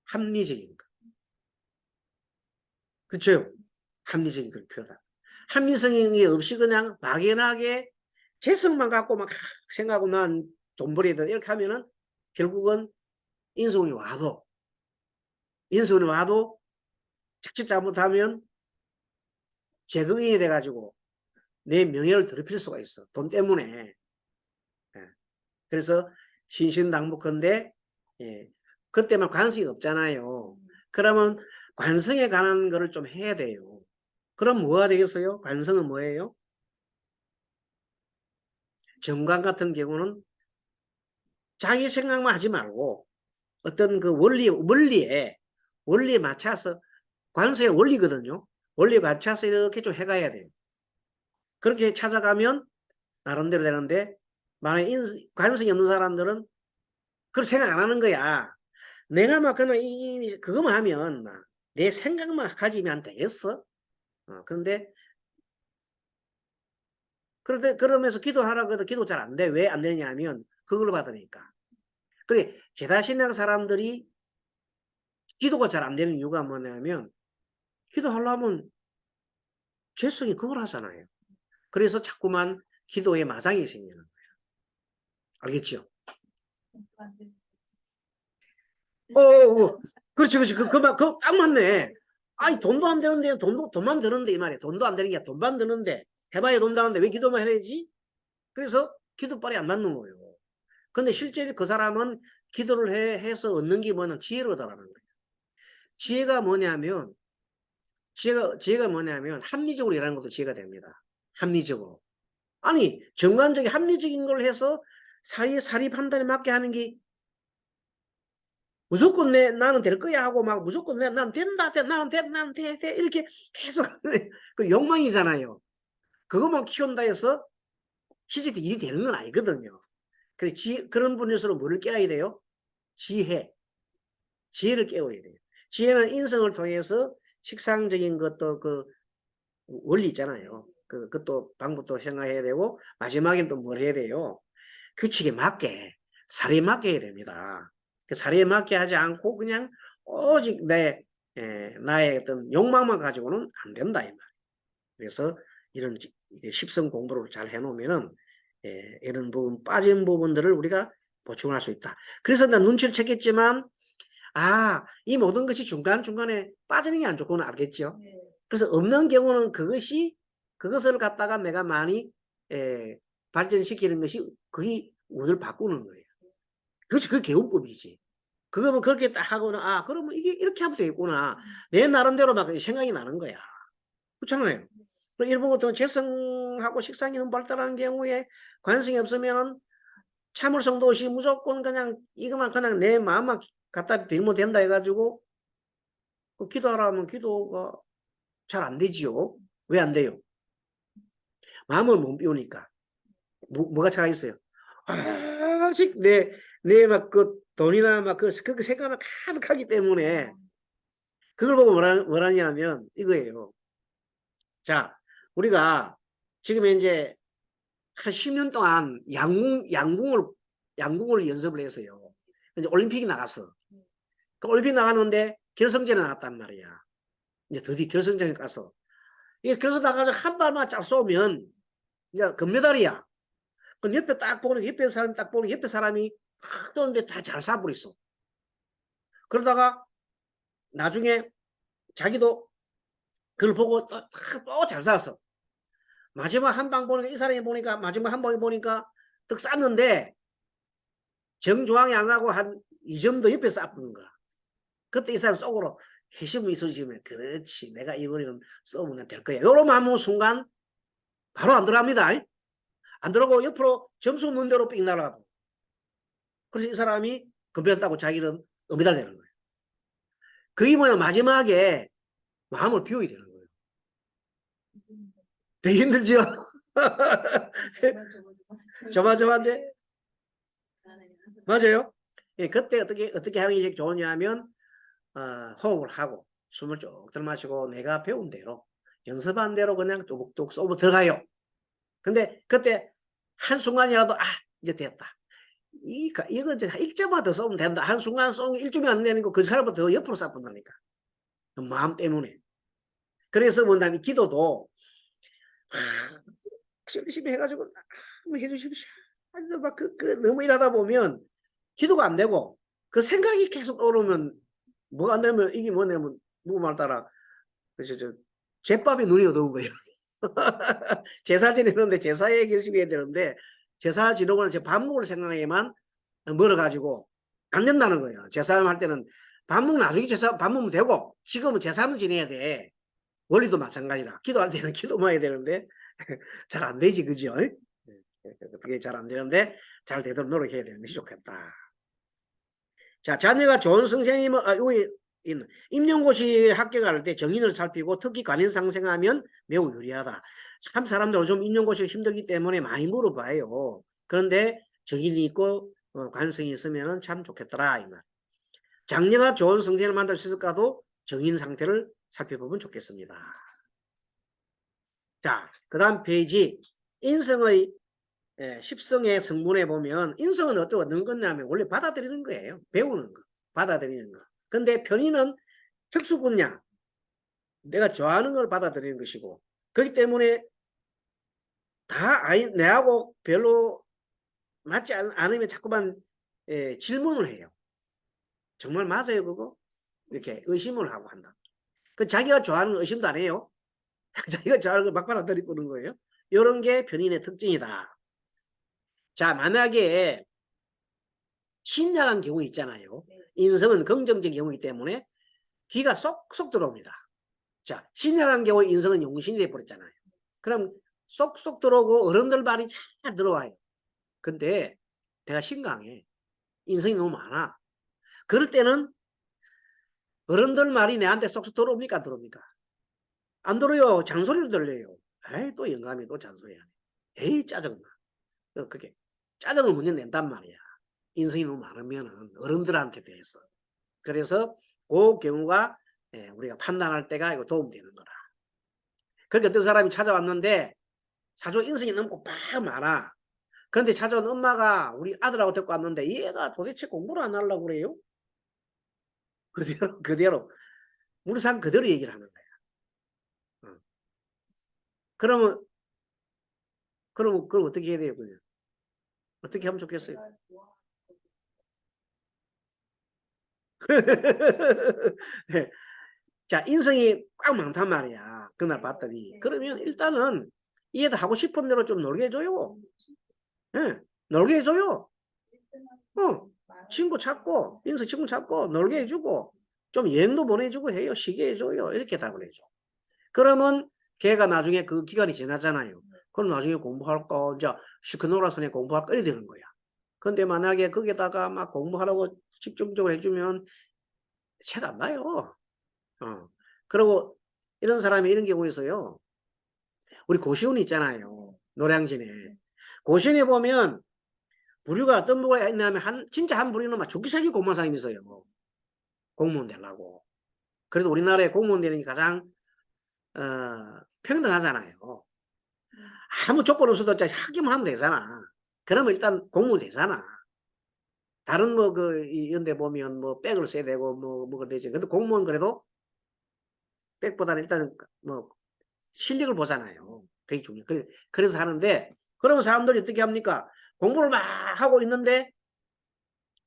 [SPEAKER 1] 합리적인 거. 그렇죠? 합리적인 걸 필요하다. 합리성이 없이 그냥 막연하게 재성만 갖고 막 생각하고 난 돈벌이다 이렇게 하면은 결국은 인성이 와도 자칫 잘못하면 제국인이 돼가지고 내 명예를 더럽힐 수가 있어. 돈 때문에. 그래서 신신당부컨대 그때만 관성이 없잖아요. 그러면 관성에 관한 거를 좀 해야 돼요. 그럼 뭐가 되겠어요? 관성은 뭐예요? 정관 같은 경우는 자기 생각만 하지 말고 어떤 그 원리에 맞춰서 관성의 원리거든요. 원리에 맞춰서 이렇게 좀 해가야 돼요. 그렇게 찾아가면 나름대로 되는데 만약에 관성이 없는 사람들은 그걸 생각 안 하는 거야. 내가 막 그냥 그거만 하면 내 생각만 가지면 되겠어. 그런데 그러면서 기도하라고 해도 기도 잘 안 돼. 왜 안 되느냐 하면 그걸 받으니까. 그래 제다신앙 사람들이 기도가 잘 안 되는 이유가 뭐냐면 기도하려면 죄성이 그걸 하잖아요. 그래서 자꾸만 기도에 마장이 생기는 거예요. 알겠죠? 그렇지. 딱 맞네. 아니, 돈도 안 되는데, 돈만 드는데, 이 말이야. 돈도 안 되는 게 돈만 드는데, 해봐야 돈 다는데 왜 기도만 해야지? 그래서 기도빨이 안 맞는 거예요. 근데 실제 그 사람은 기도를 해서 얻는 게 뭐냐면 지혜를 얻어라는 거예요. 지혜가 뭐냐면 합리적으로 일하는 것도 지혜가 됩니다. 합리적으로. 아니, 정관적인 합리적인 걸 해서 사리 판단에 맞게 하는 게 무조건 나는 될 거야 하고 막 무조건 난 된다, 나는 돼, 이렇게 계속 그 욕망이잖아요. 그것만 키운다 해서 희직도 일이 되는 건 아니거든요. 그래, 그런 분일수록 뭐를 깨야 돼요? 지혜를 깨워야 돼요. 지혜는 인성을 통해서 식상적인 것도 그 원리 있잖아요. 그것도 방법도 생각해야 되고 마지막엔 또 뭘 해야 돼요? 규칙에 맞게 사리에 맞게 해야 됩니다. 그 사리에 맞게 하지 않고 그냥 오직 나의 어떤 욕망만 가지고는 안 된다 이 말. 그래서 이런 십성 공부를 잘 해놓으면은 이런 부분 빠진 부분들을 우리가 보충할 수 있다. 그래서 나 눈치를 챘겠지만 이 모든 것이 중간중간에 빠지는 게 안 좋구나 알겠죠?
[SPEAKER 2] 네.
[SPEAKER 1] 그래서 없는 경우는 그것을 갖다가 내가 많이 발전시키는 것이 거의 운을 바꾸는 거예요. 그렇지, 그게 개운법이지. 그거면 그렇게 딱 하고는 그러면 이게 이렇게 하면 되겠구나. 내 나름대로 막 생각이 나는 거야. 그렇잖아요. 일본 같은 재성하고 식상이 너무 발달하는 경우에 관성이 없으면은 참을성도 없이 무조건 그냥 이것만 그냥 내 마음만 갖다 빌면 된다 해가지고 그 기도하라 하면 기도가 잘 안 되지요. 왜 안 돼요? 마음을 못 비우니까. 뭐가 차가 있어요? 아직 내 막 그 돈이나 막 그 생각만 가득하기 때문에 그걸 보고 뭐라냐면 이거예요. 자, 우리가 지금 이제 한 10년 동안 양궁을 연습을 했어요. 이제 올림픽이 나갔어. 그 올림픽 나갔는데 결승전에 나갔단 말이야. 이제 드디어 결승전에 가서 이게 결승 나가서 한 발만 쫙 쏘면 이제 금메달이야. 그 옆에 딱 보는 옆에 사람 딱 보는 옆에 사람이 막 쏘는데 다 잘 쏴버렸어. 그러다가 나중에 자기도 그걸 보고 또 잘 쐈어. 마지막 한 방 보니까 이 사람이 보니까 마지막 한 방에 보니까 딱 쐈는데 정중앙에 안 가고 한 2점 더 옆에 쏴보는 거야. 그때 이 사람 속으로 회심이 있어지면 그렇지 내가 이번에는 쏘면 될 거야. 요런 마음 순간 바로 안 들어갑니다. 안 들어가고 옆으로 점수 없는 대로 삥 날아가고. 그래서 이 사람이 금메달 따고 자기는 은메달 되는 거예요. 그게 뭐냐 마지막에 마음을 비워야 되는 거예요. 되게 힘들지요? 조마조마한데? 맞아요? 예, 그때 어떻게 하는 게 좋으냐면 호흡을 하고 숨을 쭉 들마시고 내가 배운 대로 연습한 대로 그냥 뚝뚝 쏘고 들어가요. 근데 그때 한순간이라도 이제 됐다. 이거 이제 1점만 더 쏘면 된다. 한순간 쏘면 1점이 안 되는 거 그 사람보다 더 옆으로 쏴본다니까. 그 마음 때문에. 그래서 뭐냐면 기도도 열심히 해가지고 한번 해주십시오. 막 너무 일하다 보면 기도가 안 되고 그 생각이 계속 오르면 뭐가 안 되면 이게 뭐냐면 누구 말 따라 저 제밥이 눈이 어두운 거예요. 제사 지내는데 제사 얘기 열심히 해야 되는데 제사 지내고는 밥 먹을 생각에만 멀어가지고 안 된다는 거예요. 제사 할 때는 밥 먹는 나중에 밥 먹으면 되고 지금은 제사만 지내야 돼. 원리도 마찬가지라 기도할 때는 기도만 해야 되는데 잘 안 되지 그죠? 그게 잘 안 되는데 잘 되도록 노력해야 되는 것이 좋겠다. 자, 자녀가 좋은 선생님은 임용고시 합격할 때 정인을 살피고 특히 관인 상생하면 매우 유리하다. 참 사람들은 좀 임용고시가 힘들기 때문에 많이 물어봐요. 그런데 정인이 있고 관성이 있으면 참 좋겠더라 이 말. 장녀가 좋은 성생을 만들 수 있을까도 정인 상태를 살펴보면 좋겠습니다. 자, 그 다음 페이지 인성의 십성의 성분에 보면 인성은 어떻게 얻는 거냐면 원래 받아들이는 거예요. 배우는 거, 받아들이는 거. 근데 편의는 특수 분야, 내가 좋아하는 걸 받아들이는 것이고 그렇기 때문에 내하고 별로 맞지 않으면 자꾸만 질문을 해요. 정말 맞아요 그거? 이렇게 의심을 하고 한다. 그 자기가 좋아하는 거 의심도 안 해요. 자기가 좋아하는 걸 막 받아들이는 거예요. 이런 게 편인의 특징이다. 자, 만약에 신약한 경우 있잖아요. 인성은 긍정적인 경우이기 때문에 기가 쏙쏙 들어옵니다. 자, 신약한 경우 인성은 용신이 돼버렸잖아요. 그럼 쏙쏙 들어오고 어른들 말이 잘 들어와요. 근데 내가 신강해. 인성이 너무 많아. 그럴 때는 어른들 말이 내한테 쏙쏙 들어옵니까? 안 들어옵니까? 안 들어요. 잔소리를 들려요. 에이, 또 영감이 또 잔소리하네. 에이, 짜증나. 그게 짜증을 먼저 낸단 말이야. 인성이 너무 많으면 어른들한테 대해서. 그래서 그 경우가 우리가 판단할 때가 이거 도움되는 거라. 그렇게 어떤 사람이 찾아왔는데 사주 인성이 넘고 막 많아. 근데 찾아온 엄마가 우리 아들하고 데리고 왔는데 얘가 도대체 공부를 안 하려고 그래요? 그대로 우리 상 그대로 얘기를 하는 거야. 그러면 그럼 어떻게 해야 돼요? 그냥 어떻게 하면 좋겠어요? 네. 자, 인성이 꽉 많단 말이야. 그날 봤더니. 그러면 일단은 이 애들 하고 싶은 대로 좀 놀게 해줘요. 예, 놀게 해줘요. 친구 찾고, 인성 친구 찾고, 놀게 해주고, 좀 여행도 보내주고 해요. 쉬게 해줘요. 이렇게 답을 해줘. 그러면 걔가 나중에 그 기간이 지나잖아요. 그럼 나중에 공부할 거, 이제 시커 놀아서 공부할 거야 되는 거야. 근데 만약에 거기다가 막 공부하라고 집중적으로 해주면 책 안 봐요. 그리고 이런 사람이 이런 경우 있어요. 우리 고시원 있잖아요. 노량진에. 고시원에 보면 부류가 어떤 부류가 있냐면 진짜 한 부류는 막 죽기 살기 공무원 사람이 있어요. 공무원 되려고. 그래도 우리나라에 공무원 되는 게 가장 평등하잖아요. 아무 조건 없어도 학기만 하면 되잖아. 그러면 일단 공무원 되잖아. 다른 이런 데 보면 백을 써야 되고 뭐가 되지. 근데 공무원 그래도 백보다는 일단 실력을 보잖아요. 그게 중요해요. 그래서 하는데, 그러면 사람들이 어떻게 합니까? 공부를 막 하고 있는데,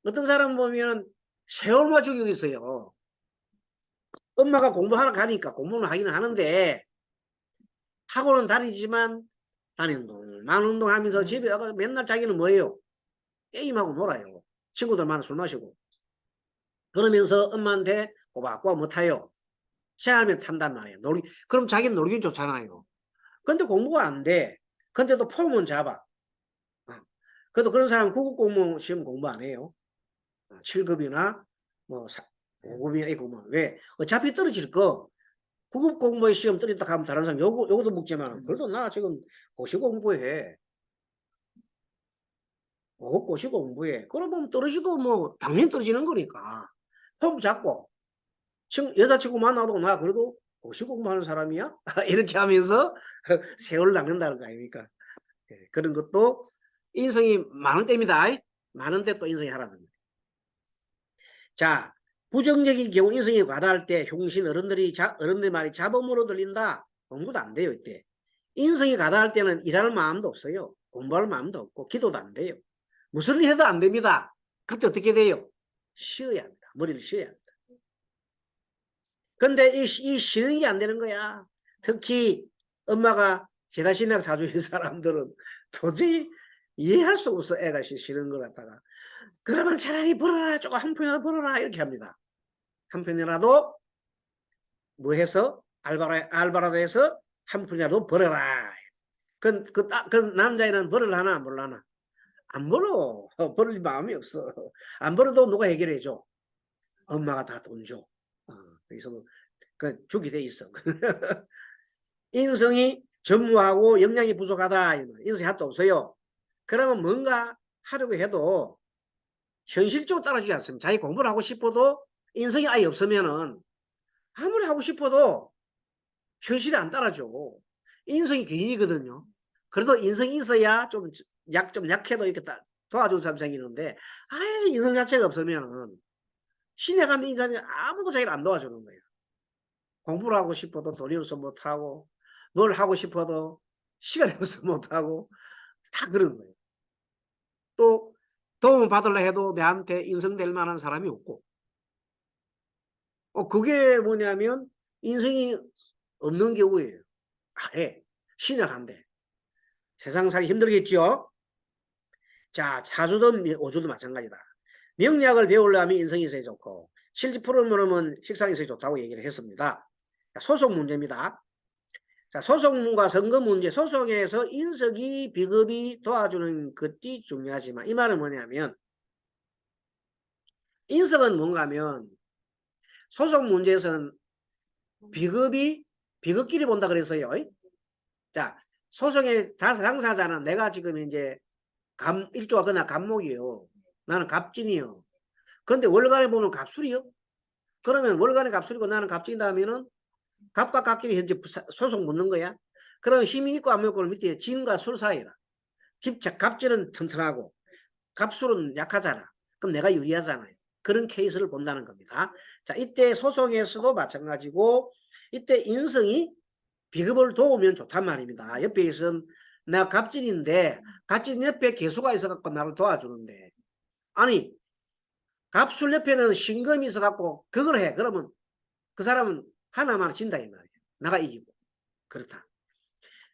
[SPEAKER 1] 어떤 사람 보면 세월만 죽이고 있어요. 엄마가 공부하러 가니까 공부는 하기는 하는데, 학원은 다니지만, 만 운동하면서 집에 와서 맨날 자기는 뭐예요? 게임하고 놀아요. 친구들 만나 술 마시고. 그러면서 엄마한테 꼬박꼬박 못해요. 시험하면 탐단 말이에요. 그럼 자기는 놀긴 좋잖아요. 근데 공부가 안 돼. 근데도 폼은 잡아. 그래도 그런 사람은 구급공무원 시험 공부 안 해요. 7급이나 5급이나 이 공무원. 왜? 어차피 떨어질 거. 구급공무원 시험 떨어졌다 하면 다른 사람 요거도 묻지만 그래도 나 지금 고시 공부해. 5급 고시 공부해. 그러면 떨어지도 당연히 떨어지는 거니까. 폼 잡고 여자친구 만나도 나 그래도 고시 공부하는 사람이야? 이렇게 하면서 세월을 낚는다는 거 아닙니까? 그런 것도 인성이 많을 때입니다. 많은 데 또 인성이 하라는 거예요. 자, 부정적인 경우 인성이 과다할 때 흉신 어른들 말이 잡음으로 들린다. 공부도 안 돼요. 이때. 인성이 과다할 때는 일할 마음도 없어요. 공부할 마음도 없고 기도도 안 돼요. 무슨 일 해도 안 됩니다. 그때 어떻게 돼요? 쉬어야 합니다. 머리를 쉬어야 합니다. 근데 이 쉬는 게 안 되는 거야. 특히 엄마가 제다신학 사주인 사람들은 도저히 이해할 수 없어. 애가 쉬는 걸 갖다가. 그러면 차라리 벌어라. 조금 한 푼이라도 벌어라. 이렇게 합니다. 한 푼이라도 뭐 해서 알바라도 해서 한 푼이라도 벌어라. 그 남자애는 벌을라나 안 벌라나? 안 벌어. 벌을 마음이 없어. 안 벌어도 누가 해결해 줘? 엄마가 다 돈 줘. 그래서 주게 돼 있어. 인성이 전무하고 역량이 부족하다. 인성이 하나도 없어요. 그러면 뭔가 하려고 해도 현실적으로 따라주지 않습니다. 자기 공부를 하고 싶어도 인성이 아예 없으면은 아무리 하고 싶어도 현실이 안 따라줘. 인성이 귀인이거든요. 그래도 인성이 있어야 좀 약해도 이렇게 도와주는 사람 생기는데 아예 인성 자체가 없으면은 시내 가는 인상이 아무도 자기를 안 도와주는 거예요. 공부를 하고 싶어도 돈이 없어 못하고 뭘 하고 싶어도 시간이 없어 못하고 다 그런 거예요. 또 도움을 받으려 해도 내한테 인성될 만한 사람이 없고 그게 뭐냐면 인성이 없는 경우예요. 아예 신약한데 세상 살기 힘들겠죠. 자, 사주든 오주도 마찬가지다. 명리학을 배우려면 인성이 있어야 좋고 실지 프로그램은 식상이 있어야 좋다고 얘기를 했습니다. 소송 문제입니다. 자, 소송문과 선거 문제, 소송에서 인석이 비급이 도와주는 것이 중요하지만 이 말은 뭐냐면 인석은 뭔가 하면 소송 문제에서는 비급끼리 본다 그랬어요. 자, 소송의 당사자는 내가 지금 이제 일조가 그냥 갑목이요. 나는 갑진이요. 그런데 월간에 보면 갑술이요. 그러면 월간에 갑술이고 나는 갑진이다 하면은 갑과 갑끼리 현재 소송 묻는 거야. 그럼 힘이 있고 안 있고 밑에 진과 술 사이라. 갑질은 튼튼하고 갑술은 약하잖아. 그럼 내가 유리하잖아요. 그런 케이스를 본다는 겁니다. 자, 이때 소송에서도 마찬가지고 이때 인성이 비급을 도우면 좋단 말입니다. 옆에 있은 나 갑질인데 갑질 옆에 개수가 있어갖고 나를 도와주는데 아니 갑술 옆에는 신금이 있어갖고 그걸 해. 그러면 그 사람은 하나만 진다 이 말이에요. 나가 이기고. 그렇다.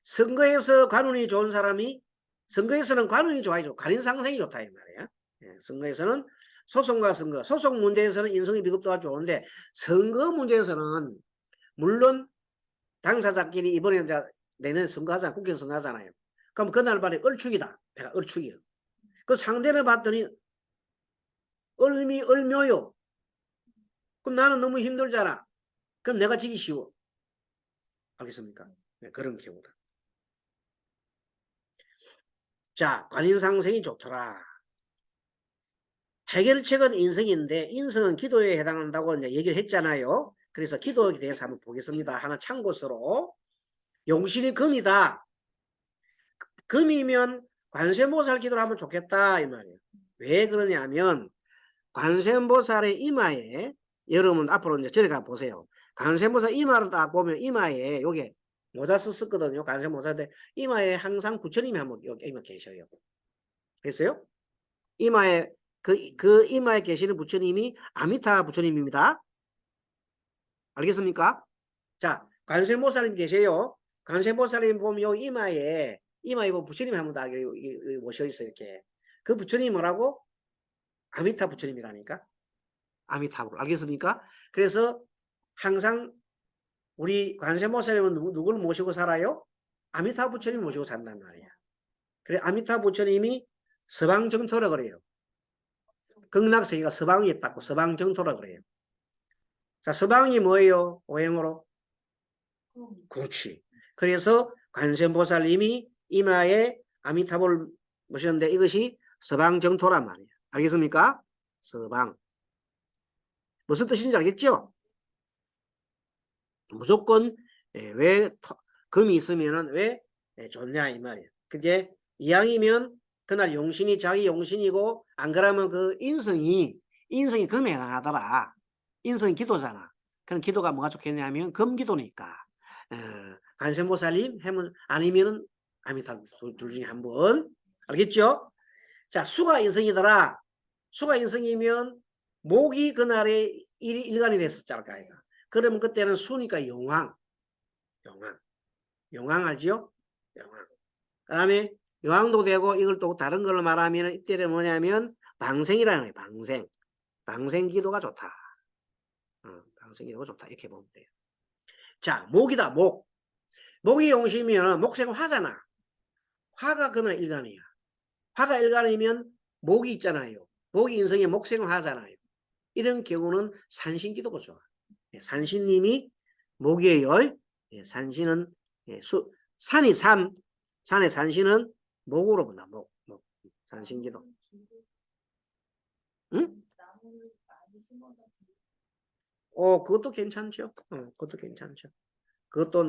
[SPEAKER 1] 선거에서 관운이 좋은 사람이 선거에서는 관운이 좋아야죠. 관인상생이 좋다 이 말이에요. 예, 선거에서는 소송과 선거, 소송 문제에서는 인성이 비급도가 좋은데 선거 문제에서는 물론 당사자끼리 이번에 이제 내년 선거하잖아요. 국회의원 선거하잖아요. 그럼 그날 말이 얼축이다. 내가 얼축이요. 그 상대를 봤더니 얼묘요. 그럼 나는 너무 힘들잖아. 그럼 내가 지기 쉬워. 알겠습니까? 네, 그런 경우다. 자, 관인상생이 좋더라. 해결책은 인성인데 인성은 기도에 해당한다고 이제 얘기를 했잖아요. 그래서 기도에 대해서 한번 보겠습니다. 하나 참고서로 용신이 금이다. 금이면 관세음보살 기도를 하면 좋겠다 이 말이에요. 왜 그러냐면 관세음보살의 이마에 여러분 앞으로 이제 저리 가 보세요. 관세음보살 이마를 딱 보면 이마에 요게 모자 썼거든요. 관세음보살인데 이마에 항상 부처님이 한번 여기 계셔요. 됐어요? 이마에 그 이마에 계시는 부처님이 아미타 부처님입니다. 알겠습니까? 자, 관세음보살님 계세요. 관세음보살님 보면 요 이마에 부처님이 한번 다 모셔 있어요. 이렇게 그 부처님이 뭐라고? 아미타 부처님이라니까. 아미타불 알겠습니까? 그래서 항상 우리 관세음보살님은 누구를 모시고 살아요? 아미타 부처님 모시고 산단 말이야. 그래 아미타 부처님이 서방정토라 그래요. 극락세계가 서방이 있다고 서방정토라 그래요. 자, 서방이 뭐예요? 오행으로? 그렇지. 그래서 관세음보살님이 이마에 아미타불 모셨는데 이것이 서방정토란 말이에요. 알겠습니까? 서방. 무슨 뜻인지 알겠죠? 무조건 왜 금이 있으면은 왜 좋냐 이 말이에요. 그게 이왕이면 그날 용신이 자기 용신이고 안 그러면 그 인성이 금에 해당하더라. 인성이 기도잖아. 그럼 기도가 뭐가 좋겠냐면 금기도니까 관세음보살님 해면 아니면은 아미타 둘 중에 한 번. 알겠죠? 자, 수가 인성이더라. 수가 인성이면 목이 그날에 일간이 됐었잖아. 그러면 그때는 수니까 용왕 알지요? 용왕. 그 다음에 용왕도 되고 이걸 또 다른 걸로 말하면 이때는 뭐냐면 방생이라는 거예요. 방생 기도가 좋다. 방생 기도가 좋다. 이렇게 보면 돼요. 자, 목이다. 목이 용심이면 목생 화잖아. 화가 그날 일간이야. 화가 일간이면 목이 있잖아요. 목이 인성에 목생 화잖아요. 이런 경우는 산신기도가 좋아. 산신님이 목이에요. 산신은 산이 산의 산신은 목으로 본다. 목. 산신기도. 응? 그것도 괜찮죠. 그것도 괜찮죠. 그것도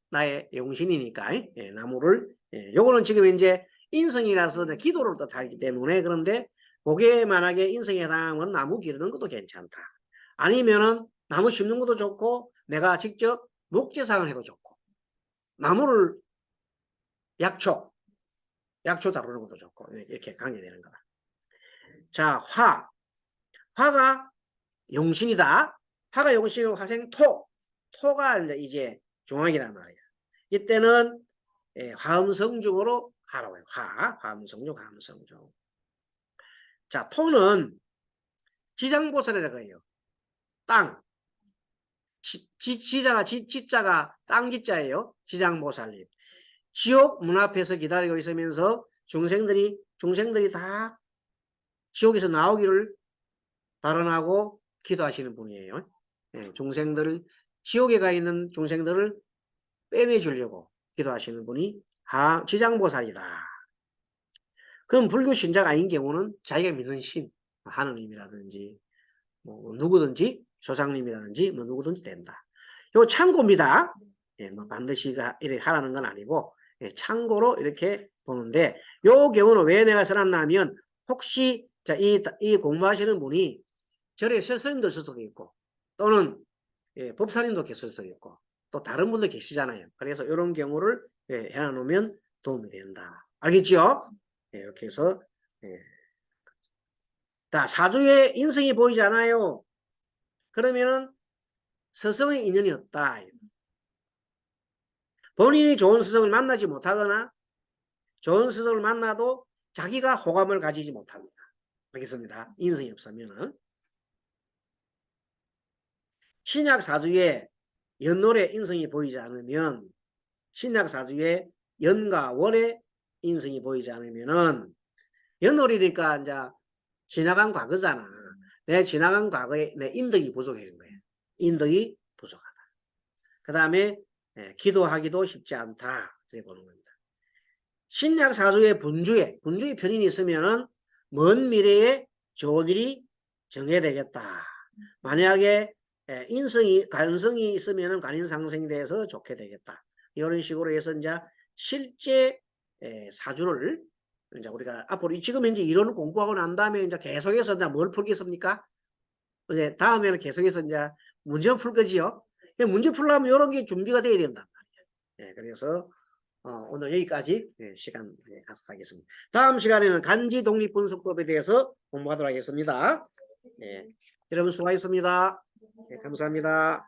[SPEAKER 1] 나의 용신이니까 나무를 요거는 지금 이제 인성이라서 기도를 뜻하기 때문에 그런데 그게 만약에 인성에 해당하면 나무 기르는 것도 괜찮다. 아니면은 나무 심는 것도 좋고 내가 직접 목재상을 해도 좋고 나무를 약초 다루는 것도 좋고 이렇게 관계되는 거다. 자, 화가 용신이다. 화가 용신이고 화생 토가 이제 중앙이란 말이야. 이때는 화음성중으로 하라고 해요. 화음성중. 자, 토는 지장보살이라고 해요. 땅. 지자가 땅지자예요. 지장보살님. 지옥 문 앞에서 기다리고 있으면서 중생들이 다 지옥에서 나오기를 발언하고 기도하시는 분이에요. 지옥에 가 있는 중생들을 빼내주려고 기도하시는 분이 지장보살이다. 그럼 불교 신자가 아닌 경우는 자기가 믿는 신, 하느님이라든지 뭐 누구든지 조상님이라든지 뭐 누구든지 된다. 이거 참고입니다. 뭐 반드시 이렇게 하라는 건 아니고 참고로 이렇게 보는데 요 경우는 왜 내가 써놨냐면 혹시 자, 이 공부하시는 분이 절에 스님도 있을 수도 있고 또는 법사님도 계실 수도 있고 또 다른 분도 계시잖아요. 그래서 이런 경우를 해놔놓으면 도움이 된다. 알겠죠? 이렇게 해서 자, 사주에 인성이 보이지 않아요. 그러면은 스승의 인연이 없다. 본인이 좋은 스승을 만나지 못하거나 좋은 스승을 만나도 자기가 호감을 가지지 못합니다. 알겠습니다. 인성이 없으면은. 신약 사주에 연월의 인성이 보이지 않으면 신약 사주에 연과 월의 인성이 보이지 않으면은 연월이니까 이제 지나간 과거잖아. 내 지나간 과거에 내 인덕이 부족한 거예요. 인덕이 부족하다. 그 다음에 기도하기도 쉽지 않다. 이렇게 보는 겁니다. 신약 사주의 분주에 편인이 있으면은 먼 미래에 좋은 일이 정해되겠다. 만약에 관성이 있으면은 관인상승이 돼서 좋게 되겠다. 이런 식으로 해서 이제 실제 사주를 이제 우리가 앞으로 지금 현재 이론을 공부하고 난 다음에 이제 계속해서 이제 뭘 풀겠습니까? 이제 다음에는 계속해서 이제 문제 풀 거지요. 문제 풀려면 이런 게 준비가 돼야 된단 말이에요. 그래서 오늘 여기까지 시간 갖도록 하겠습니다. 다음 시간에는 간지 독립분석법에 대해서 공부하도록 하겠습니다. 여러분 수고하셨습니다. 감사합니다.